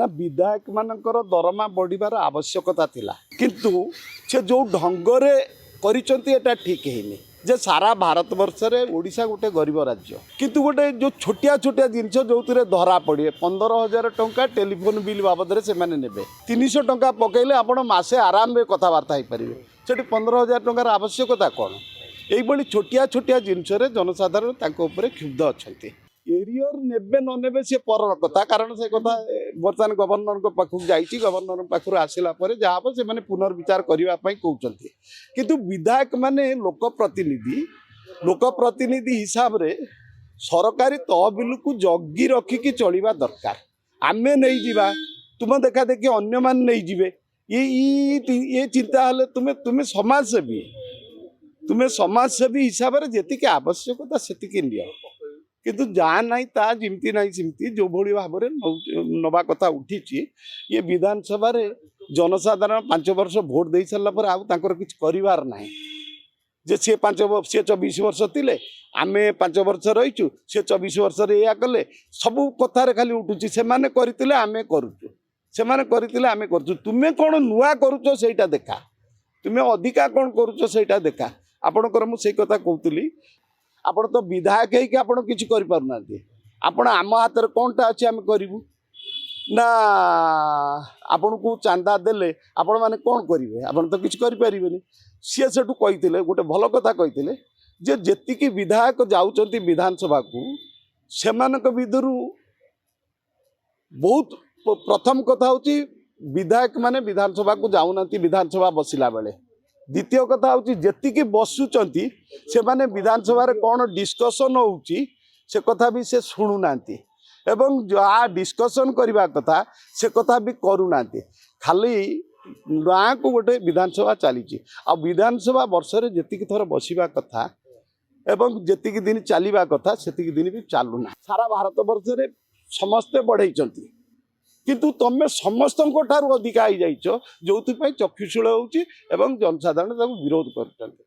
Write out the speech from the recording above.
ना विधायक मानकर दरमा बढ़िबार आवश्यकता थिला किंतु से जो ढंगरे करिसंती एटा ठीक हैनी जे सारा भारत वर्ष में ओडिशा गोटे गरीब राज्य किंतु गोटे जो छोटिया छोटिया जिनस जो धरा पड़े 15,000 टंका टेलीफोन बिल बाबद से मैंने नेबे 300 टंका पकईले आपण मासे आराम रे कथबार्ता हो पारे से 15,000 टंकार आवश्यकता कौन यही छोटिया छोटिया जिनस जनसाधारण क्षुब्ध अच्छा एरियर नेबे न नेबे सी पर कथा कारण से कथा बर्तमान गवर्नर पाखक जाइए गवर्नर पाखर आसला जहाँ हम से मैंने पुनर्विचार करने कहते किंतु विधायक माने लोकप्रतिनिधि हिसाब रे सरकारी तहबिल को जगी रखिकी चलवा दरकार आमे नहीं जीवा तुम देखा देखी अन्य मान नहीं जीवे ये चिंता हेल्ले तुम्हें समाजसेवी हिसाब से जी आवश्यकता से नियो किंतु जहाँ ना ता जमती ना सेमती जो भाई भाव में नवा कथा उठी ये विधानसभा रे जनसाधारण 5 वर्ष भोट दे सारापर आउर किसी करार ना जे सी 24 वर्ष थे आमे 5 वर्ष रहीचु सी 24 वर्ष या कले सबू कथार खाली उठुची से करते आमे करुचु से करते आमे करुचु तुम्हें कौन नुआ करुच सेटा देखा तुम्हें अधिका कौन करुच सेटा देखा आपणकर मुझे कथा कहती आपण तो विधायक है कि आपण किसी कर पारना आपण आम हाथ में कौनटा अच्छे आम करूँ ना आपण को चांदा देले आपण माने कौन करेंगे आपण तो किसी करें सी से कही गोटे भल कथा कही जे जेतिकी विधायक जाऊँच विधानसभा को सेमानक विधु बहुत प्रथम कथा हूँ विधायक माने विधानसभा को जाऊना विधानसभा बसिला बेले द्वितीय कथा हूँ जी बसुंच से माने विधानसभा कौन डिस्कसन होची से कथा भी से शुणुना एवं जहाँ डिस्कसन करने कथा से कथा भी करूना खाली गाँ को गोटे विधानसभा चली आ विधानसभा वर्ष में जी थर बसवा कथा एवं जी दिन चलवा कथा से दिन भी चलूना सारा भारत वर्ष में समस्ते बढ़ई किंतु तुम समस्त अधिका हो जाइछ जो चक्षुशील होउची एवं जनसाधारण विरोध कर।